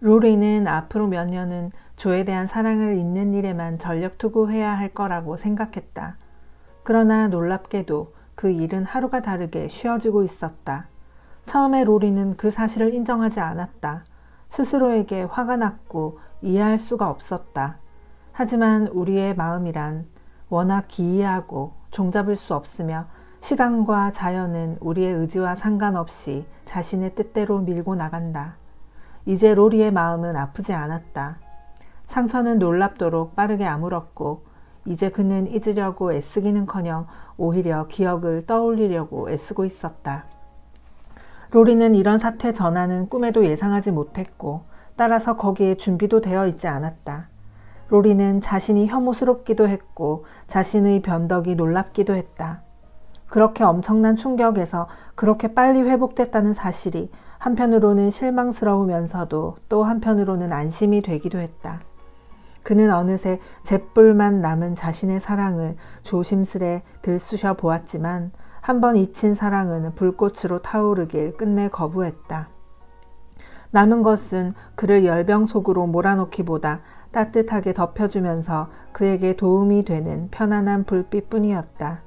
로리는 앞으로 몇 년은 조에 대한 사랑을 잇는 일에만 전력 투구해야 할 거라고 생각했다. 그러나 놀랍게도 그 일은 하루가 다르게 쉬워지고 있었다. 처음에 로리는 그 사실을 인정하지 않았다. 스스로에게 화가 났고 이해할 수가 없었다. 하지만 우리의 마음이란 워낙 기이하고 종잡을 수 없으며 시간과 자연은 우리의 의지와 상관없이 자신의 뜻대로 밀고 나간다. 이제 로리의 마음은 아프지 않았다. 상처는 놀랍도록 빠르게 아물었고 이제 그는 잊으려고 애쓰기는커녕 오히려 기억을 떠올리려고 애쓰고 있었다. 로리는 이런 사태 전환은 꿈에도 예상하지 못했고 따라서 거기에 준비도 되어 있지 않았다. 로리는 자신이 혐오스럽기도 했고 자신의 변덕이 놀랍기도 했다. 그렇게 엄청난 충격에서 그렇게 빨리 회복됐다는 사실이 한편으로는 실망스러우면서도 또 한편으로는 안심이 되기도 했다. 그는 어느새 잿불만 남은 자신의 사랑을 조심스레 들쑤셔 보았지만 한번 잊힌 사랑은 불꽃으로 타오르길 끝내 거부했다. 남은 것은 그를 열병 속으로 몰아넣기보다 따뜻하게 덮여주면서 그에게 도움이 되는 편안한 불빛뿐이었다.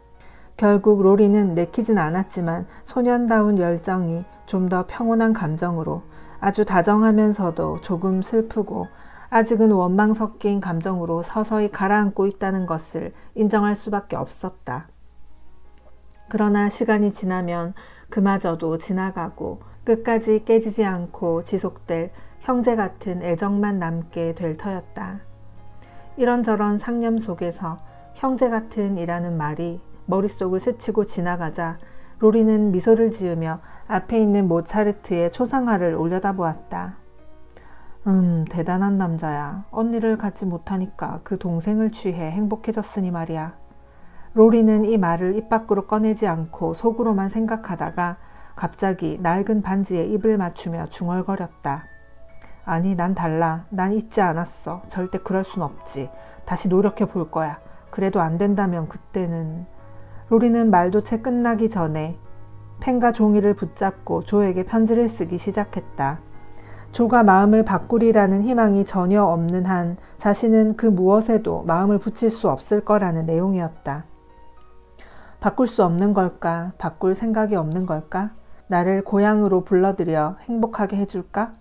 결국 로리는 내키진 않았지만 소년다운 열정이 좀 더 평온한 감정으로 아주 다정하면서도 조금 슬프고 아직은 원망 섞인 감정으로 서서히 가라앉고 있다는 것을 인정할 수밖에 없었다. 그러나 시간이 지나면 그마저도 지나가고 끝까지 깨지지 않고 지속될 형제 같은 애정만 남게 될 터였다. 이런저런 상념 속에서 형제 같은 이라는 말이 머릿속을 스치고 지나가자 로리는 미소를 지으며 앞에 있는 모차르트의 초상화를 올려다보았다. 대단한 남자야. 언니를 갖지 못하니까 그 동생을 취해 행복해졌으니 말이야. 로리는 이 말을 입 밖으로 꺼내지 않고 속으로만 생각하다가 갑자기 낡은 반지에 입을 맞추며 중얼거렸다. 아니, 난 달라. 난 잊지 않았어. 절대 그럴 순 없지. 다시 노력해 볼 거야. 그래도 안 된다면 그때는... 로리는 말도 채 끝나기 전에 펜과 종이를 붙잡고 조에게 편지를 쓰기 시작했다. 조가 마음을 바꾸리라는 희망이 전혀 없는 한 자신은 그 무엇에도 마음을 붙일 수 없을 거라는 내용이었다. 바꿀 수 없는 걸까? 바꿀 생각이 없는 걸까? 나를 고향으로 불러들여 행복하게 해줄까?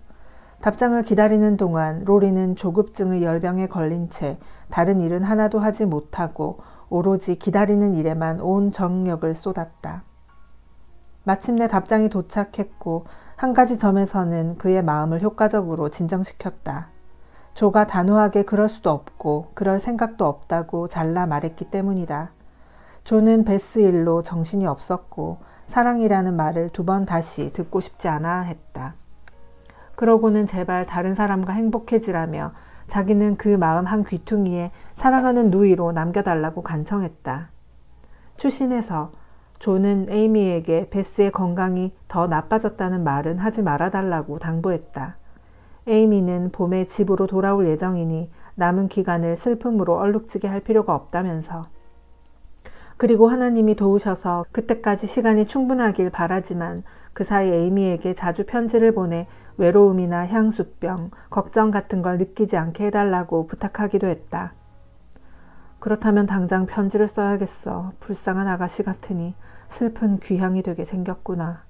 답장을 기다리는 동안 로리는 조급증의 열병에 걸린 채 다른 일은 하나도 하지 못하고 오로지 기다리는 일에만 온 정력을 쏟았다. 마침내 답장이 도착했고 한 가지 점에서는 그의 마음을 효과적으로 진정시켰다. 조가 단호하게 그럴 수도 없고 그럴 생각도 없다고 잘라 말했기 때문이다. 조는 베스 일로 정신이 없었고 사랑이라는 말을 2번 다시 듣고 싶지 않아 했다. 그러고는 제발 다른 사람과 행복해지라며 자기는 그 마음 한 귀퉁이에 사랑하는 누이로 남겨달라고 간청했다. 추신해서 조는 에이미에게 베스의 건강이 더 나빠졌다는 말은 하지 말아달라고 당부했다. 에이미는 봄에 집으로 돌아올 예정이니 남은 기간을 슬픔으로 얼룩지게 할 필요가 없다면서. 그리고 하나님이 도우셔서 그때까지 시간이 충분하길 바라지만 그 사이 에이미에게 자주 편지를 보내 외로움이나 향수병, 걱정 같은 걸 느끼지 않게 해달라고 부탁하기도 했다. 그렇다면 당장 편지를 써야겠어. 불쌍한 아가씨 같으니 슬픈 귀향이 되게 생겼구나.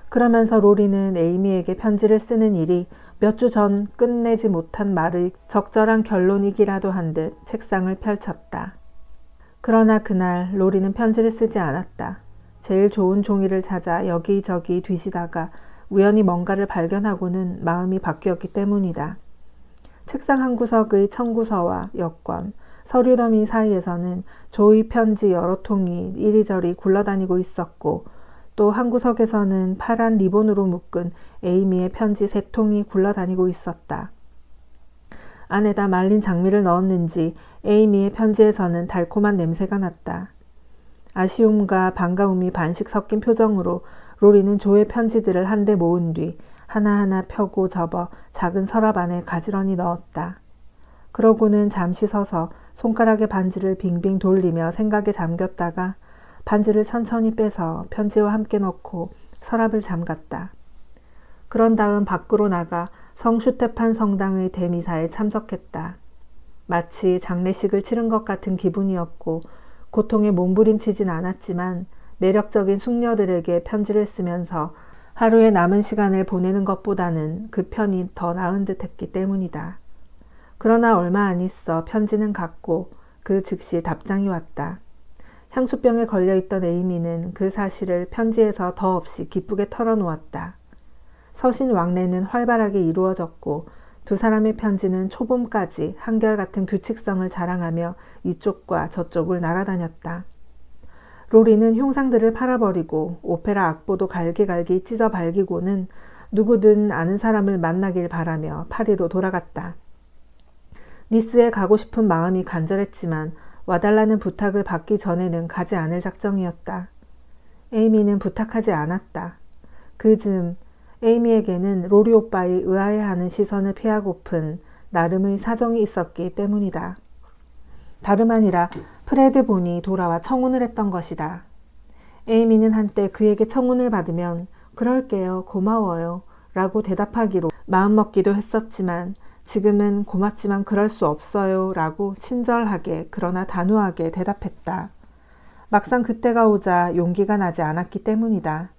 그러면서 로리는 에이미에게 편지를 쓰는 일이 몇 주 전 끝내지 못한 말의 적절한 결론이기라도 한 듯 책상을 펼쳤다. 그러나 그날 로리는 편지를 쓰지 않았다. 제일 좋은 종이를 찾아 여기저기 뒤지다가 우연히 뭔가를 발견하고는 마음이 바뀌었기 때문이다. 책상 한 구석의 청구서와 여권, 서류 더미 사이에서는 조의 편지 여러 통이 이리저리 굴러다니고 있었고 또 한 구석에서는 파란 리본으로 묶은 에이미의 편지 3통이 굴러다니고 있었다. 안에다 말린 장미를 넣었는지 에이미의 편지에서는 달콤한 냄새가 났다. 아쉬움과 반가움이 반씩 섞인 표정으로 로리는 조의 편지들을 한데 모은 뒤 하나하나 펴고 접어 작은 서랍 안에 가지런히 넣었다. 그러고는 잠시 서서 손가락에 반지를 빙빙 돌리며 생각에 잠겼다가 반지를 천천히 빼서 편지와 함께 넣고 서랍을 잠갔다. 그런 다음 밖으로 나가 성슈테판 성당의 대미사에 참석했다. 마치 장례식을 치른 것 같은 기분이었고 고통에 몸부림치진 않았지만 매력적인 숙녀들에게 편지를 쓰면서 하루의 남은 시간을 보내는 것보다는 그 편이 더 나은 듯 했기 때문이다. 그러나 얼마 안 있어 편지는 갔고 그 즉시 답장이 왔다. 향수병에 걸려있던 에이미는 그 사실을 편지에서 더없이 기쁘게 털어놓았다. 서신 왕래는 활발하게 이루어졌고 두 사람의 편지는 초봄까지 한결같은 규칙성을 자랑하며 이쪽과 저쪽을 날아다녔다. 로리는 흉상들을 팔아버리고 오페라 악보도 갈기갈기 찢어 발기고는 누구든 아는 사람을 만나길 바라며 파리로 돌아갔다. 니스에 가고 싶은 마음이 간절했지만 와달라는 부탁을 받기 전에는 가지 않을 작정이었다. 에이미는 부탁하지 않았다. 그 즈음 에이미에게는 로리 오빠의 의아해하는 시선을 피하고픈 나름의 사정이 있었기 때문이다. 다름 아니라 프레드 본이 돌아와 청혼을 했던 것이다. 에이미는 한때 그에게 청혼을 받으면 그럴게요, 고마워요 라고 대답하기로 마음먹기도 했었지만 지금은 고맙지만 그럴 수 없어요 라고 친절하게 그러나 단호하게 대답했다. 막상 그때가 오자 용기가 나지 않았기 때문이다.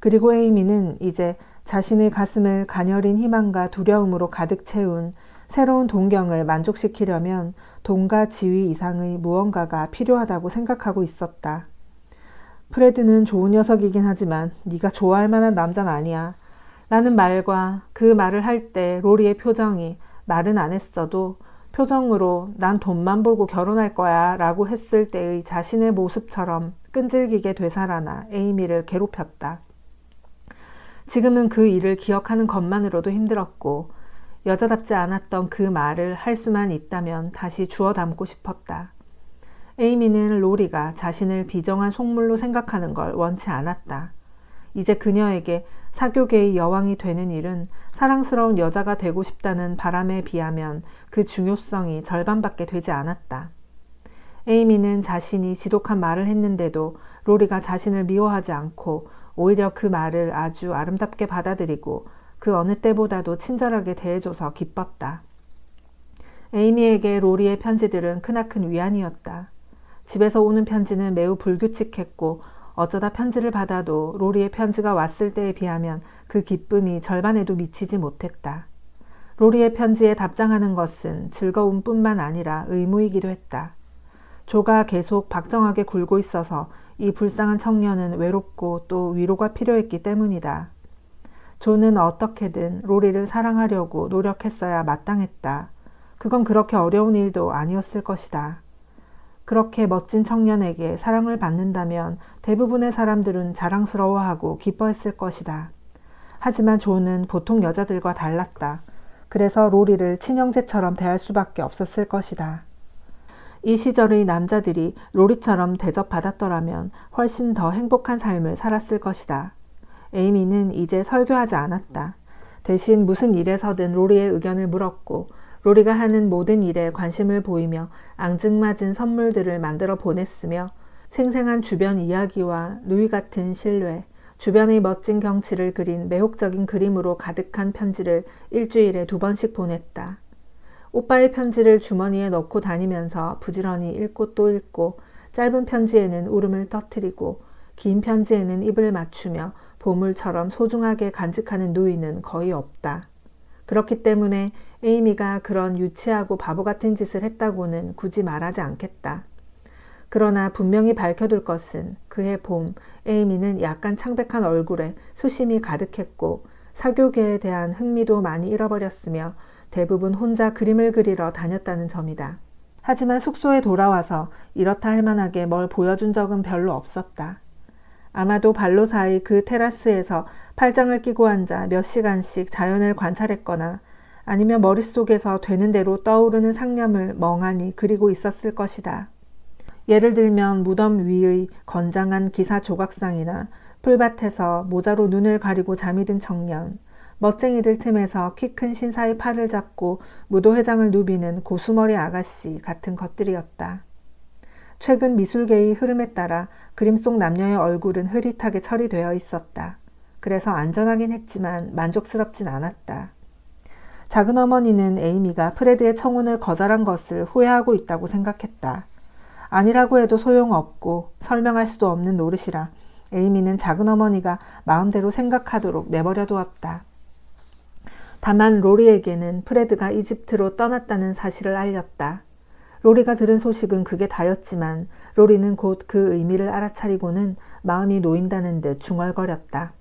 그리고 에이미는 이제 자신의 가슴을 가녀린 희망과 두려움으로 가득 채운 새로운 동경을 만족시키려면 돈과 지위 이상의 무언가가 필요하다고 생각하고 있었다. 프레드는 좋은 녀석이긴 하지만 네가 좋아할 만한 남자는 아니야. 라는 말과 그 말을 할 때 로리의 표정이 말은 안 했어도 표정으로 난 돈만 벌고 결혼할 거야 라고 했을 때의 자신의 모습처럼 끈질기게 되살아나 에이미를 괴롭혔다. 지금은 그 일을 기억하는 것만으로도 힘들었고 여자답지 않았던 그 말을 할 수만 있다면 다시 주워 담고 싶었다. 에이미는 로리가 자신을 비정한 속물로 생각하는 걸 원치 않았다. 이제 그녀에게 사교계의 여왕이 되는 일은 사랑스러운 여자가 되고 싶다는 바람에 비하면 그 중요성이 절반밖에 되지 않았다. 에이미는 자신이 지독한 말을 했는데도 로리가 자신을 미워하지 않고 오히려 그 말을 아주 아름답게 받아들이고 그 어느 때보다도 친절하게 대해줘서 기뻤다. 에이미에게 로리의 편지들은 크나큰 위안이었다. 집에서 오는 편지는 매우 불규칙했고 어쩌다 편지를 받아도 로리의 편지가 왔을 때에 비하면 그 기쁨이 절반에도 미치지 못했다. 로리의 편지에 답장하는 것은 즐거움뿐만 아니라 의무이기도 했다. 조가 계속 박정하게 굴고 있어서 이 불쌍한 청년은 외롭고 또 위로가 필요했기 때문이다. 조는 어떻게든 로리를 사랑하려고 노력했어야 마땅했다. 그건 그렇게 어려운 일도 아니었을 것이다. 그렇게 멋진 청년에게 사랑을 받는다면 대부분의 사람들은 자랑스러워하고 기뻐했을 것이다. 하지만 조는 보통 여자들과 달랐다. 그래서 로리를 친형제처럼 대할 수밖에 없었을 것이다. 이 시절의 남자들이 로리처럼 대접받았더라면 훨씬 더 행복한 삶을 살았을 것이다. 에이미는 이제 설교하지 않았다. 대신 무슨 일에서든 로리의 의견을 물었고 로리가 하는 모든 일에 관심을 보이며 앙증맞은 선물들을 만들어 보냈으며 생생한 주변 이야기와 누이 같은 신뢰, 주변의 멋진 경치를 그린 매혹적인 그림으로 가득한 편지를 일주일에 2번씩 보냈다. 오빠의 편지를 주머니에 넣고 다니면서 부지런히 읽고 또 읽고 짧은 편지에는 울음을 터뜨리고 긴 편지에는 입을 맞추며 보물처럼 소중하게 간직하는 누이는 거의 없다. 그렇기 때문에 에이미가 그런 유치하고 바보 같은 짓을 했다고는 굳이 말하지 않겠다. 그러나 분명히 밝혀둘 것은 그해 봄 에이미는 약간 창백한 얼굴에 수심이 가득했고 사교계에 대한 흥미도 많이 잃어버렸으며 대부분 혼자 그림을 그리러 다녔다는 점이다. 하지만 숙소에 돌아와서 이렇다 할 만하게 뭘 보여준 적은 별로 없었다. 아마도 발로사의 그 테라스에서 팔짱을 끼고 앉아 몇 시간씩 자연을 관찰했거나 아니면 머릿속에서 되는 대로 떠오르는 상념을 멍하니 그리고 있었을 것이다. 예를 들면 무덤 위의 건장한 기사 조각상이나 풀밭에서 모자로 눈을 가리고 잠이 든 청년, 멋쟁이들 틈에서 키 큰 신사의 팔을 잡고 무도회장을 누비는 고수머리 아가씨 같은 것들이었다. 최근 미술계의 흐름에 따라 그림 속 남녀의 얼굴은 흐릿하게 처리되어 있었다. 그래서 안전하긴 했지만 만족스럽진 않았다. 작은 어머니는 에이미가 프레드의 청혼을 거절한 것을 후회하고 있다고 생각했다. 아니라고 해도 소용없고 설명할 수도 없는 노릇이라 에이미는 작은 어머니가 마음대로 생각하도록 내버려 두었다. 다만 로리에게는 프레드가 이집트로 떠났다는 사실을 알렸다. 로리가 들은 소식은 그게 다였지만 로리는 곧 그 의미를 알아차리고는 마음이 놓인다는 듯 중얼거렸다.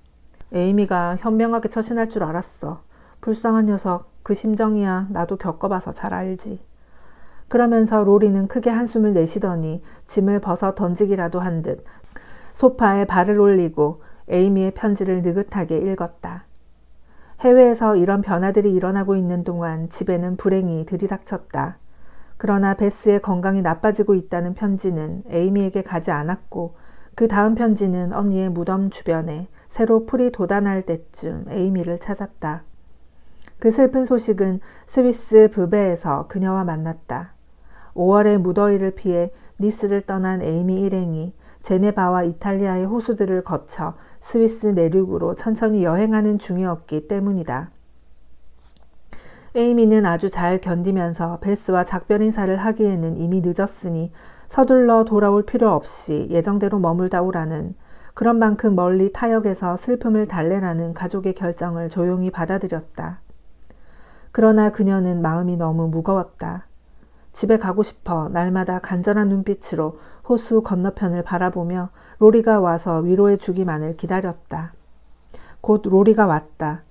에이미가 현명하게 처신할 줄 알았어. 불쌍한 녀석, 그 심정이야 나도 겪어봐서 잘 알지. 그러면서 로리는 크게 한숨을 내쉬더니 짐을 벗어 던지기라도 한 듯 소파에 발을 올리고 에이미의 편지를 느긋하게 읽었다. 해외에서 이런 변화들이 일어나고 있는 동안 집에는 불행이 들이닥쳤다. 그러나 베스의 건강이 나빠지고 있다는 편지는 에이미에게 가지 않았고 그 다음 편지는 언니의 무덤 주변에 새로 풀이 돋아날 때쯤 에이미를 찾았다. 그 슬픈 소식은 스위스 브베에서 그녀와 만났다. 5월의 무더위를 피해 니스를 떠난 에이미 일행이 제네바와 이탈리아의 호수들을 거쳐 스위스 내륙으로 천천히 여행하는 중이었기 때문이다. 에이미는 아주 잘 견디면서 베스와 작별 인사를 하기에는 이미 늦었으니 서둘러 돌아올 필요 없이 예정대로 머물다 오라는 그런 만큼 멀리 타역에서 슬픔을 달래라는 가족의 결정을 조용히 받아들였다. 그러나 그녀는 마음이 너무 무거웠다. 집에 가고 싶어 날마다 간절한 눈빛으로 호수 건너편을 바라보며 로리가 와서 위로해 주기만을 기다렸다. 곧 로리가 왔다.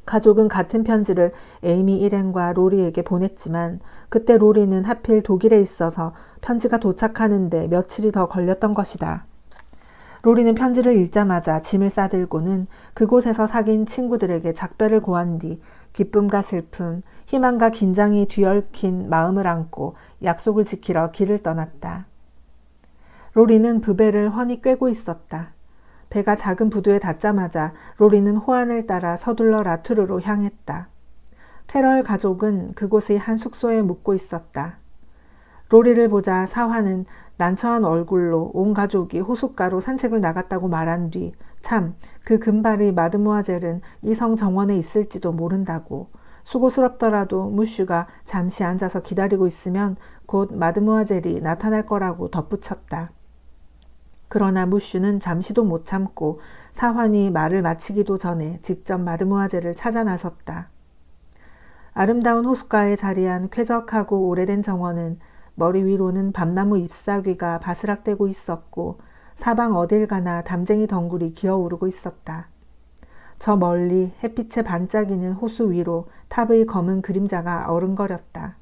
가족은 같은 편지를 에이미 일행과 로리에게 보냈지만 그때 로리는 하필 독일에 있어서 편지가 도착하는데 며칠이 더 걸렸던 것이다. 로리는 편지를 읽자마자 짐을 싸들고는 그곳에서 사귄 친구들에게 작별을 고한 뒤 기쁨과 슬픔, 희망과 긴장이 뒤얽힌 마음을 안고 약속을 지키러 길을 떠났다. 로리는 부배를 훤히 꿰고 있었다. 배가 작은 부두에 닿자마자 로리는 호안을 따라 서둘러 라투르로 향했다. 캐럴 가족은 그곳의 한 숙소에 묵고 있었다. 로리를 보자 사화는 난처한 얼굴로 온 가족이 호숫가로 산책을 나갔다고 말한 뒤 참, 그 금발의 마드모아젤은 이성 정원에 있을지도 모른다고 수고스럽더라도 무슈가 잠시 앉아서 기다리고 있으면 곧 마드모아젤이 나타날 거라고 덧붙였다. 그러나 무슈는 잠시도 못 참고 사환이 말을 마치기도 전에 직접 마드모아젤을 찾아 나섰다. 아름다운 호숫가에 자리한 쾌적하고 오래된 정원은 머리 위로는 밤나무 잎사귀가 바스락대고 있었고 사방 어딜 가나 담쟁이 덩굴이 기어오르고 있었다. 저 멀리 햇빛에 반짝이는 호수 위로 탑의 검은 그림자가 어른거렸다.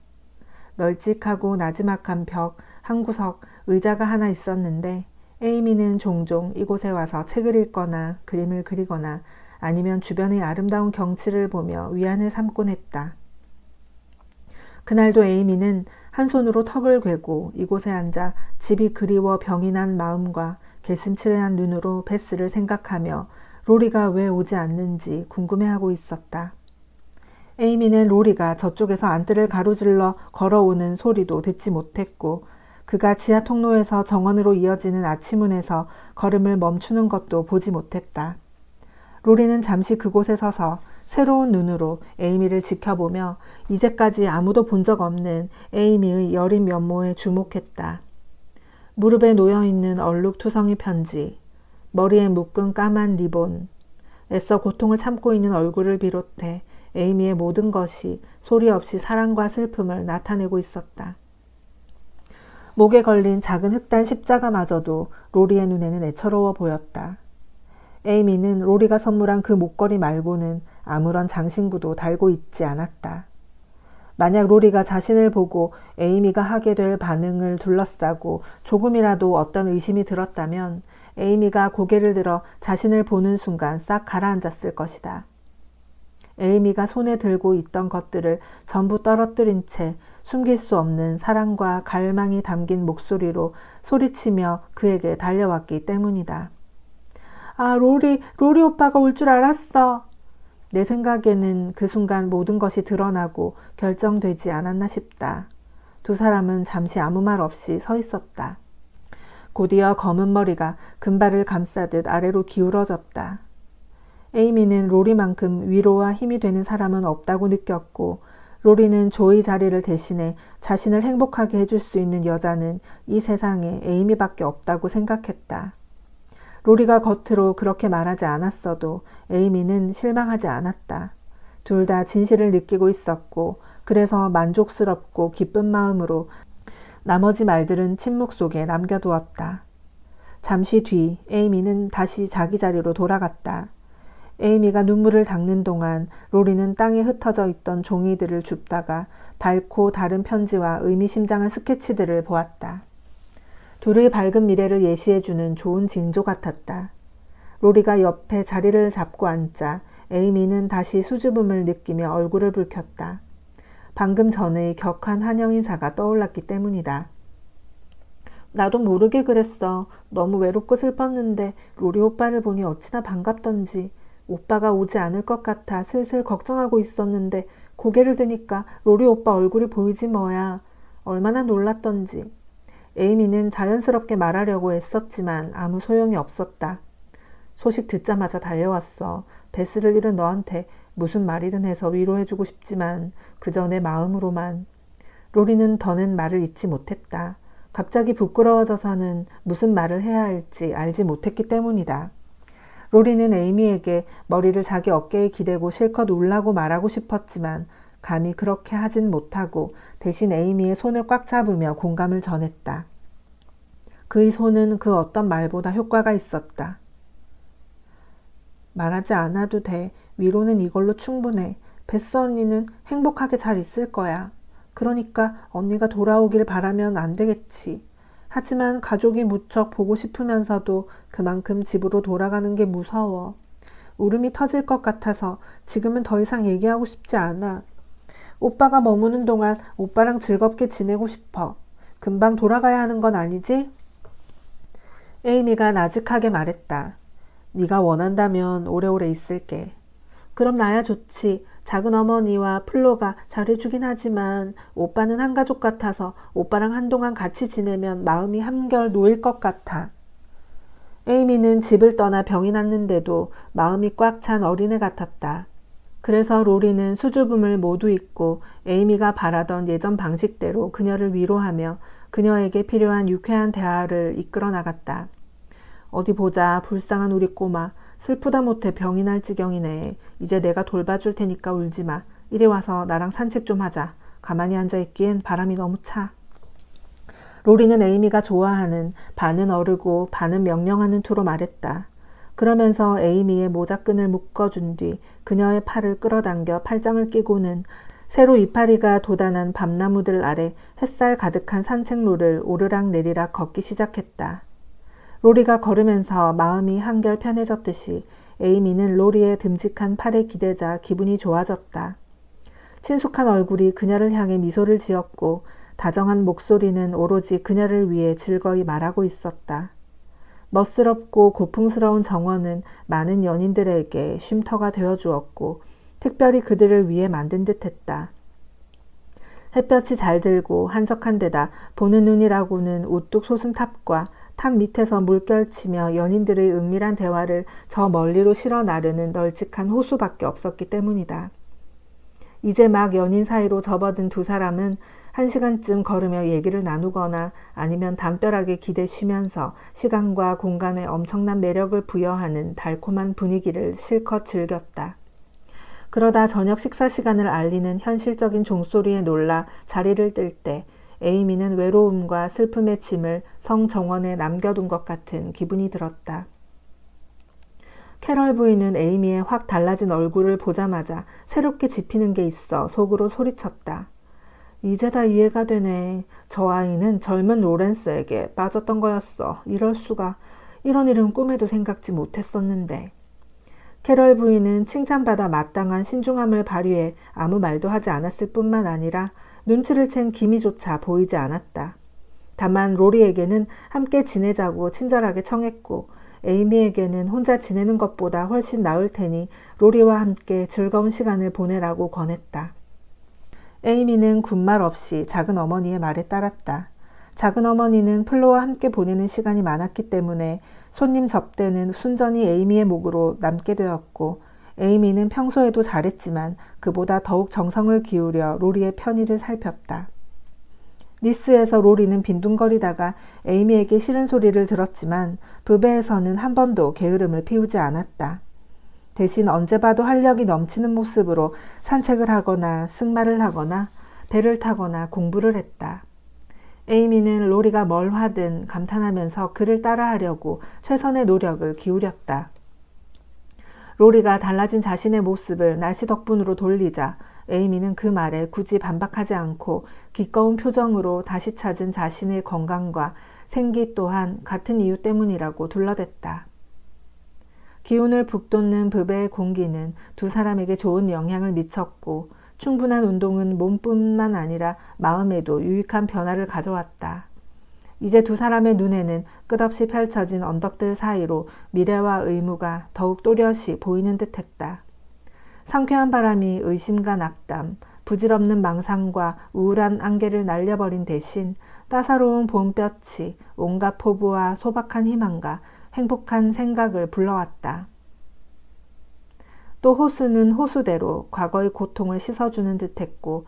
널찍하고 나지막한 벽, 한 구석, 의자가 하나 있었는데 에이미는 종종 이곳에 와서 책을 읽거나 그림을 그리거나 아니면 주변의 아름다운 경치를 보며 위안을 삼곤 했다. 그날도 에이미는 한 손으로 턱을 괴고 이곳에 앉아 집이 그리워 병이 난 마음과 개슴츠레한 눈으로 베스를 생각하며 로리가 왜 오지 않는지 궁금해하고 있었다. 에이미는 로리가 저쪽에서 안뜰을 가로질러 걸어오는 소리도 듣지 못했고 그가 지하 통로에서 정원으로 이어지는 아치문에서 걸음을 멈추는 것도 보지 못했다. 로리는 잠시 그곳에 서서 새로운 눈으로 에이미를 지켜보며 이제까지 아무도 본 적 없는 에이미의 여린 면모에 주목했다. 무릎에 놓여있는 얼룩투성이 편지, 머리에 묶은 까만 리본, 애써 고통을 참고 있는 얼굴을 비롯해 에이미의 모든 것이 소리 없이 사랑과 슬픔을 나타내고 있었다. 목에 걸린 작은 흑단 십자가마저도 로리의 눈에는 애처로워 보였다. 에이미는 로리가 선물한 그 목걸이 말고는 아무런 장신구도 달고 있지 않았다. 만약 로리가 자신을 보고 에이미가 하게 될 반응을 둘러싸고 조금이라도 어떤 의심이 들었다면 에이미가 고개를 들어 자신을 보는 순간 싹 가라앉았을 것이다. 에이미가 손에 들고 있던 것들을 전부 떨어뜨린 채 숨길 수 없는 사랑과 갈망이 담긴 목소리로 소리치며 그에게 달려왔기 때문이다. 아, 로리 오빠가 올 줄 알았어. 내 생각에는 그 순간 모든 것이 드러나고 결정되지 않았나 싶다. 두 사람은 잠시 아무 말 없이 서 있었다. 곧이어 검은 머리가 금발을 감싸듯 아래로 기울어졌다. 에이미는 로리만큼 위로와 힘이 되는 사람은 없다고 느꼈고, 로리는 조의 자리를 대신해 자신을 행복하게 해줄 수 있는 여자는 이 세상에 에이미밖에 없다고 생각했다. 로리가 겉으로 그렇게 말하지 않았어도 에이미는 실망하지 않았다. 둘 다 진실을 느끼고 있었고, 그래서 만족스럽고 기쁜 마음으로 나머지 말들은 침묵 속에 남겨두었다. 잠시 뒤 에이미는 다시 자기 자리로 돌아갔다. 에이미가 눈물을 닦는 동안 로리는 땅에 흩어져 있던 종이들을 줍다가 밝고 다른 편지와 의미심장한 스케치들을 보았다. 둘의 밝은 미래를 예시해주는 좋은 징조 같았다. 로리가 옆에 자리를 잡고 앉자 에이미는 다시 수줍음을 느끼며 얼굴을 붉혔다. 방금 전의 격한 환영 인사가 떠올랐기 때문이다. 나도 모르게 그랬어. 너무 외롭고 슬펐는데 로리 오빠를 보니 어찌나 반갑던지. 오빠가 오지 않을 것 같아 슬슬 걱정하고 있었는데 고개를 드니까 로리 오빠 얼굴이 보이지 뭐야. 얼마나 놀랐던지. 에이미는 자연스럽게 말하려고 애썼지만 아무 소용이 없었다. 소식 듣자마자 달려왔어. 베스를 잃은 너한테 무슨 말이든 해서 위로해주고 싶지만 그저 내 마음으로만. 로리는 더는 말을 잇지 못했다. 갑자기 부끄러워져서는 무슨 말을 해야 할지 알지 못했기 때문이다. 로리는 에이미에게 머리를 자기 어깨에 기대고 실컷 울라고 말하고 싶었지만 감히 그렇게 하진 못하고 대신 에이미의 손을 꽉 잡으며 공감을 전했다. 그의 손은 그 어떤 말보다 효과가 있었다. 말하지 않아도 돼. 위로는 이걸로 충분해. 베스 언니는 행복하게 잘 있을 거야. 그러니까 언니가 돌아오길 바라면 안 되겠지. 하지만 가족이 무척 보고 싶으면서도 그만큼 집으로 돌아가는 게 무서워. 울음이 터질 것 같아서 지금은 더 이상 얘기하고 싶지 않아. 오빠가 머무는 동안 오빠랑 즐겁게 지내고 싶어. 금방 돌아가야 하는 건 아니지? 에이미가 나직하게 말했다. 네가 원한다면 오래오래 있을게. 그럼 나야 좋지. 작은 어머니와 플로가 잘해주긴 하지만 오빠는 한 가족 같아서 오빠랑 한동안 같이 지내면 마음이 한결 놓일 것 같아. 에이미는 집을 떠나 병이 났는데도 마음이 꽉 찬 어린애 같았다. 그래서 로리는 수줍음을 모두 잊고 에이미가 바라던 예전 방식대로 그녀를 위로하며 그녀에게 필요한 유쾌한 대화를 이끌어 나갔다. 어디 보자. 불쌍한 우리 꼬마. 슬프다 못해 병이 날 지경이네. 이제 내가 돌봐줄 테니까 울지 마. 이리 와서 나랑 산책 좀 하자. 가만히 앉아있기엔 바람이 너무 차. 로리는 에이미가 좋아하는 반은 어르고 반은 명령하는 투로 말했다. 그러면서 에이미의 모자끈을 묶어준 뒤 그녀의 팔을 끌어당겨 팔짱을 끼고는 새로 이파리가 돋아난 밤나무들 아래 햇살 가득한 산책로를 오르락 내리락 걷기 시작했다. 로리가 걸으면서 마음이 한결 편해졌듯이 에이미는 로리의 듬직한 팔에 기대자 기분이 좋아졌다. 친숙한 얼굴이 그녀를 향해 미소를 지었고 다정한 목소리는 오로지 그녀를 위해 즐거이 말하고 있었다. 멋스럽고 고풍스러운 정원은 많은 연인들에게 쉼터가 되어주었고 특별히 그들을 위해 만든 듯했다. 햇볕이 잘 들고 한적한 데다 보는 눈이라고는 우뚝 솟은 탑과 탑 밑에서 물결치며 연인들의 은밀한 대화를 저 멀리로 실어 나르는 널찍한 호수밖에 없었기 때문이다. 이제 막 연인 사이로 접어든 두 사람은 1시간쯤 걸으며 얘기를 나누거나 아니면 담벼락에 기대 쉬면서 시간과 공간에 엄청난 매력을 부여하는 달콤한 분위기를 실컷 즐겼다. 그러다 저녁 식사 시간을 알리는 현실적인 종소리에 놀라 자리를 뜰 때 에이미는 외로움과 슬픔의 짐을 성 정원에 남겨둔 것 같은 기분이 들었다. 캐럴 부인은 에이미의 확 달라진 얼굴을 보자마자 새롭게 짚히는 게 있어 속으로 소리쳤다. 이제 다 이해가 되네. 저 아이는 젊은 로렌스에게 빠졌던 거였어. 이럴 수가. 이런 일은 꿈에도 생각지 못했었는데. 캐럴 부인은 칭찬받아 마땅한 신중함을 발휘해 아무 말도 하지 않았을 뿐만 아니라 눈치를 챈 기미조차 보이지 않았다. 다만 로리에게는 함께 지내자고 친절하게 청했고 에이미에게는 혼자 지내는 것보다 훨씬 나을 테니 로리와 함께 즐거운 시간을 보내라고 권했다. 에이미는 군말 없이 작은 어머니의 말에 따랐다. 작은 어머니는 플로와 함께 보내는 시간이 많았기 때문에 손님 접대는 순전히 에이미의 몫으로 남게 되었고, 에이미는 평소에도 잘했지만 그보다 더욱 정성을 기울여 로리의 편의를 살폈다. 니스에서 로리는 빈둥거리다가 에이미에게 싫은 소리를 들었지만 브베에서는 한 번도 게으름을 피우지 않았다. 대신 언제 봐도 활력이 넘치는 모습으로 산책을 하거나 승마를 하거나 배를 타거나 공부를 했다. 에이미는 로리가 뭘 하든 감탄하면서 그를 따라하려고 최선의 노력을 기울였다. 로리가 달라진 자신의 모습을 날씨 덕분으로 돌리자 에이미는 그 말에 굳이 반박하지 않고 기꺼운 표정으로 다시 찾은 자신의 건강과 생기 또한 같은 이유 때문이라고 둘러댔다. 기운을 북돋는 브베의 공기는 두 사람에게 좋은 영향을 미쳤고, 충분한 운동은 몸뿐만 아니라 마음에도 유익한 변화를 가져왔다. 이제 두 사람의 눈에는 끝없이 펼쳐진 언덕들 사이로 미래와 의무가 더욱 또렷이 보이는 듯했다. 상쾌한 바람이 의심과 낙담, 부질없는 망상과 우울한 안개를 날려버린 대신 따사로운 봄볕이 온갖 포부와 소박한 희망과 행복한 생각을 불러왔다. 또 호수는 호수대로 과거의 고통을 씻어주는 듯했고,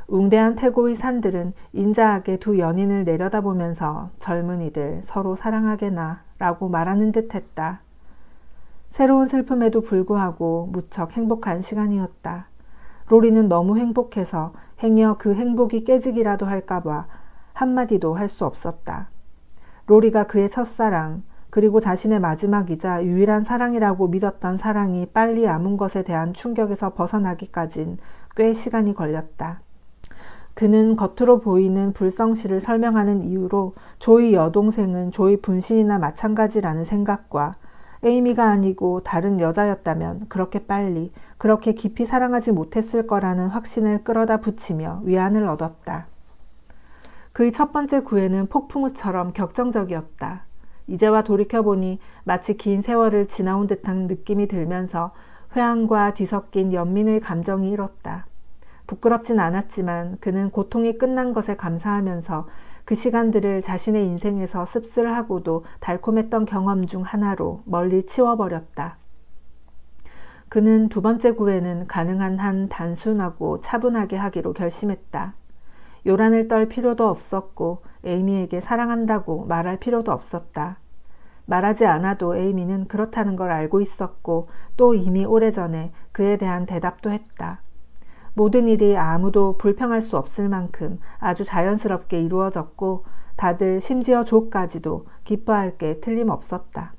웅대한 태고의 산들은 인자하게 두 연인을 내려다보면서 젊은이들 서로 사랑하게나 라고 말하는 듯했다. 새로운 슬픔에도 불구하고 무척 행복한 시간이었다. 로리는 너무 행복해서 행여 그 행복이 깨지기라도 할까봐 한마디도 할 수 없었다. 로리가 그의 첫사랑, 그리고 자신의 마지막이자 유일한 사랑이라고 믿었던 사랑이 빨리 아문 것에 대한 충격에서 벗어나기까진 꽤 시간이 걸렸다. 그는 겉으로 보이는 불성실을 설명하는 이유로 조의 여동생은 조의 분신이나 마찬가지라는 생각과 에이미가 아니고 다른 여자였다면 그렇게 빨리, 그렇게 깊이 사랑하지 못했을 거라는 확신을 끌어다 붙이며 위안을 얻었다. 그의 첫 번째 구애는 폭풍우처럼 격정적이었다. 이제와 돌이켜보니 마치 긴 세월을 지나온 듯한 느낌이 들면서 회한과 뒤섞인 연민의 감정이 일었다. 부끄럽진 않았지만 그는 고통이 끝난 것에 감사하면서 그 시간들을 자신의 인생에서 씁쓸하고도 달콤했던 경험 중 하나로 멀리 치워버렸다. 그는 두 번째 구애는 가능한 한 단순하고 차분하게 하기로 결심했다. 요란을 떨 필요도 없었고 에이미에게 사랑한다고 말할 필요도 없었다. 말하지 않아도 에이미는 그렇다는 걸 알고 있었고 또 이미 오래전에 그에 대한 대답도 했다. 모든 일이 아무도 불평할 수 없을 만큼 아주 자연스럽게 이루어졌고 다들 심지어 조까지도 기뻐할 게 틀림없었다.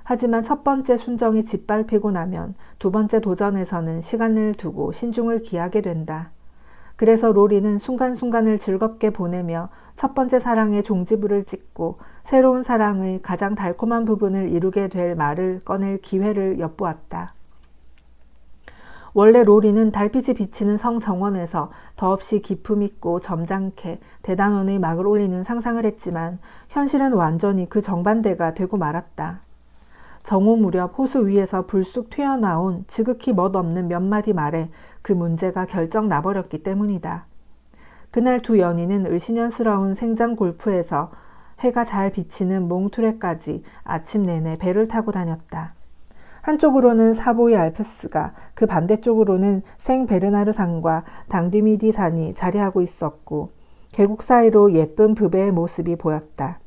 하지만 첫 번째 순정이 짓밟히고 나면 두 번째 도전에서는 시간을 두고 신중을 기하게 된다. 그래서 로리는 순간순간을 즐겁게 보내며 첫 번째 사랑의 종지부를 찍고 새로운 사랑의 가장 달콤한 부분을 이루게 될 말을 꺼낼 기회를 엿보았다. 원래 로리는 달빛이 비치는 성 정원에서 더없이 기품 있고 점잖게 대단원의 막을 올리는 상상을 했지만 현실은 완전히 그 정반대가 되고 말았다. 정오 무렵 호수 위에서 불쑥 튀어나온 지극히 멋없는 몇 마디 말에 그 문제가 결정 나버렸기 때문이다. 그날 두 연인은 을씨년스러운 생장 골프에서 해가 잘 비치는 몽투레까지 아침 내내 배를 타고 다녔다. 한쪽으로는 사보이 알프스가, 그 반대쪽으로는 생베르나르산과 당디미디 산이 자리하고 있었고 계곡 사이로 예쁜 브베의 모습이 보였다.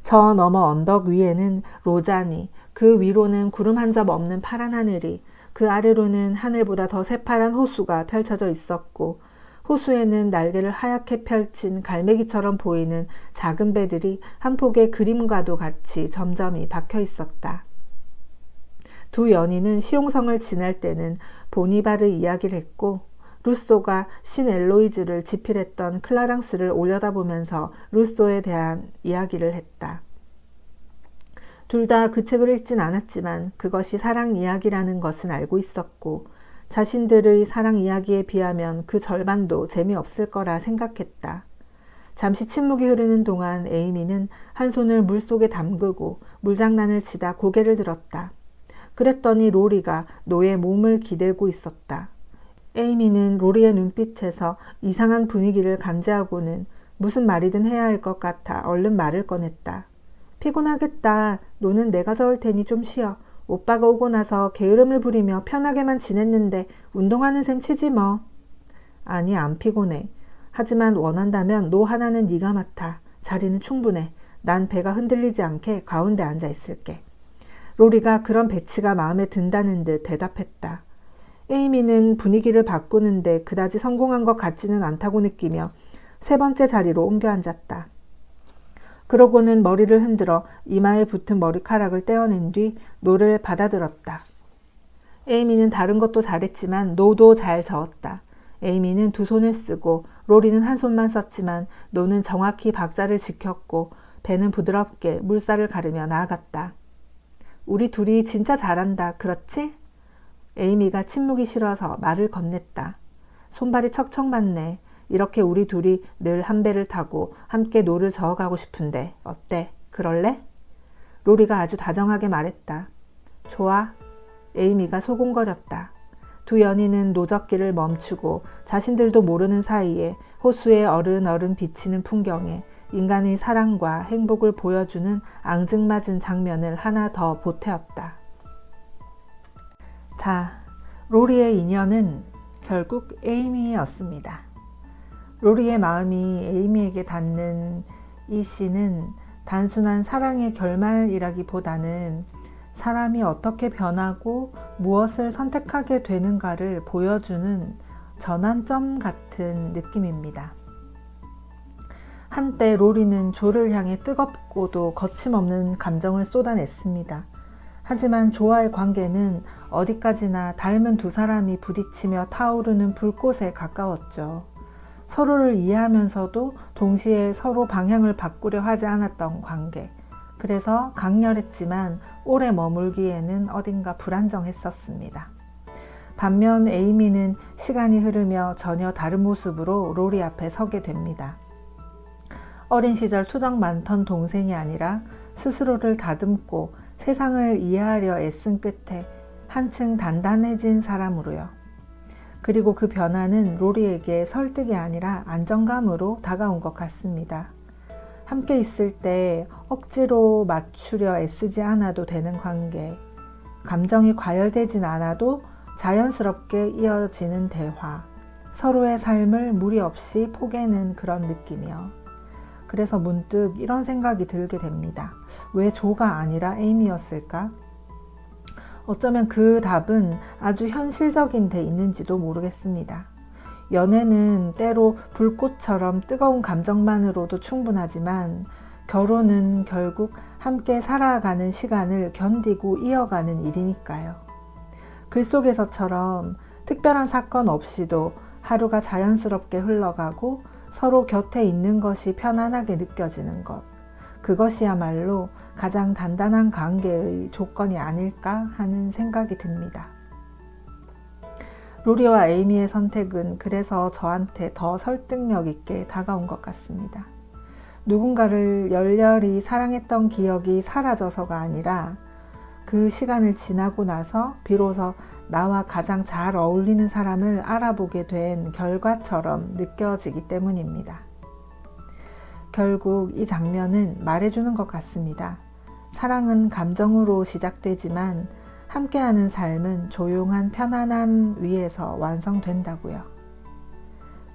저 너머 언덕 위에는 로자니, 그 위로는 구름 한 점 없는 파란 하늘이, 그 아래로는 하늘보다 더 새파란 호수가 펼쳐져 있었고 호수에는 날개를 하얗게 펼친 갈매기처럼 보이는 작은 배들이 한 폭의 그림과도 같이 점점이 박혀 있었다. 두 연인은 시용성을 지날 때는 보니바르 이야기를 했고 루소가 신 엘로이즈를 집필했던 클라랑스를 올려다보면서 루소에 대한 이야기를 했다. 둘 다 그 책을 읽진 않았지만 그것이 사랑 이야기라는 것은 알고 있었고 자신들의 사랑 이야기에 비하면 그 절반도 재미없을 거라 생각했다. 잠시 침묵이 흐르는 동안 에이미는 한 손을 물속에 담그고 물장난을 치다 고개를 들었다. 그랬더니 로리가 노의 몸을 기대고 있었다. 에이미는 로리의 눈빛에서 이상한 분위기를 감지하고는 무슨 말이든 해야 할 것 같아 얼른 말을 꺼냈다. 피곤하겠다. 노는 내가 저을 테니 좀 쉬어. 오빠가 오고 나서 게으름을 부리며 편하게만 지냈는데 운동하는 셈 치지 뭐. 아니, 안 피곤해. 하지만 원한다면 노 하나는 네가 맡아. 자리는 충분해. 난 배가 흔들리지 않게 가운데 앉아 있을게. 로리가 그런 배치가 마음에 든다는 듯 대답했다. 에이미는 분위기를 바꾸는데 그다지 성공한 것 같지는 않다고 느끼며 세 번째 자리로 옮겨 앉았다. 그러고는 머리를 흔들어 이마에 붙은 머리카락을 떼어낸 뒤 노를 받아들었다. 에이미는 다른 것도 잘했지만 노도 잘 저었다. 에이미는 두 손을 쓰고 로리는 한 손만 썼지만 노는 정확히 박자를 지켰고 배는 부드럽게 물살을 가르며 나아갔다. 우리 둘이 진짜 잘한다. 그렇지? 에이미가 침묵이 싫어서 말을 건넸다. 손발이 척척 맞네. 이렇게 우리 둘이 늘 한 배를 타고 함께 노를 저어가고 싶은데 어때? 그럴래? 로리가 아주 다정하게 말했다. 좋아. 에이미가 소곤거렸다. 두 연인은 노젓기를 멈추고 자신들도 모르는 사이에 호수에 어른어른 비치는 풍경에 인간의 사랑과 행복을 보여주는 앙증맞은 장면을 하나 더 보태었다. 자, 로리의 인연은 결국 에이미였습니다. 로리의 마음이 에이미에게 닿는 이 시는 단순한 사랑의 결말이라기보다는 사람이 어떻게 변하고 무엇을 선택하게 되는가를 보여주는 전환점 같은 느낌입니다. 한때 로리는 조를 향해 뜨겁고도 거침없는 감정을 쏟아냈습니다. 하지만 조와의 관계는 어디까지나 닮은 두 사람이 부딪히며 타오르는 불꽃에 가까웠죠. 서로를 이해하면서도 동시에 서로 방향을 바꾸려 하지 않았던 관계. 그래서 강렬했지만 오래 머물기에는 어딘가 불안정했었습니다. 반면 에이미는 시간이 흐르며 전혀 다른 모습으로 로리 앞에 서게 됩니다. 어린 시절 투정 많던 동생이 아니라 스스로를 다듬고 세상을 이해하려 애쓴 끝에 한층 단단해진 사람으로요. 그리고 그 변화는 로리에게 설득이 아니라 안정감으로 다가온 것 같습니다. 함께 있을 때 억지로 맞추려 애쓰지 않아도 되는 관계, 감정이 과열되진 않아도 자연스럽게 이어지는 대화, 서로의 삶을 무리 없이 포개는 그런 느낌이요. 그래서 문득 이런 생각이 들게 됩니다. 왜 조가 아니라 에이미였을까? 어쩌면 그 답은 아주 현실적인 데 있는지도 모르겠습니다. 연애는 때로 불꽃처럼 뜨거운 감정만으로도 충분하지만 결혼은 결국 함께 살아가는 시간을 견디고 이어가는 일이니까요. 글 속에서처럼 특별한 사건 없이도 하루가 자연스럽게 흘러가고 서로 곁에 있는 것이 편안하게 느껴지는 것. 그것이야말로 가장 단단한 관계의 조건이 아닐까 하는 생각이 듭니다. 로리와 에이미의 선택은 그래서 저한테 더 설득력 있게 다가온 것 같습니다. 누군가를 열렬히 사랑했던 기억이 사라져서가 아니라 그 시간을 지나고 나서 비로소 나와 가장 잘 어울리는 사람을 알아보게 된 결과처럼 느껴지기 때문입니다. 결국 이 장면은 말해주는 것 같습니다. 사랑은 감정으로 시작되지만 함께하는 삶은 조용한 편안함 위에서 완성된다고요.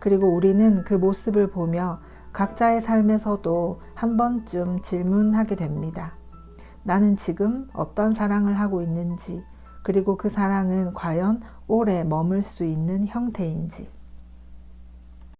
그리고 우리는 그 모습을 보며 각자의 삶에서도 한 번쯤 질문하게 됩니다. 나는 지금 어떤 사랑을 하고 있는지, 그리고 그 사랑은 과연 오래 머물 수 있는 형태인지.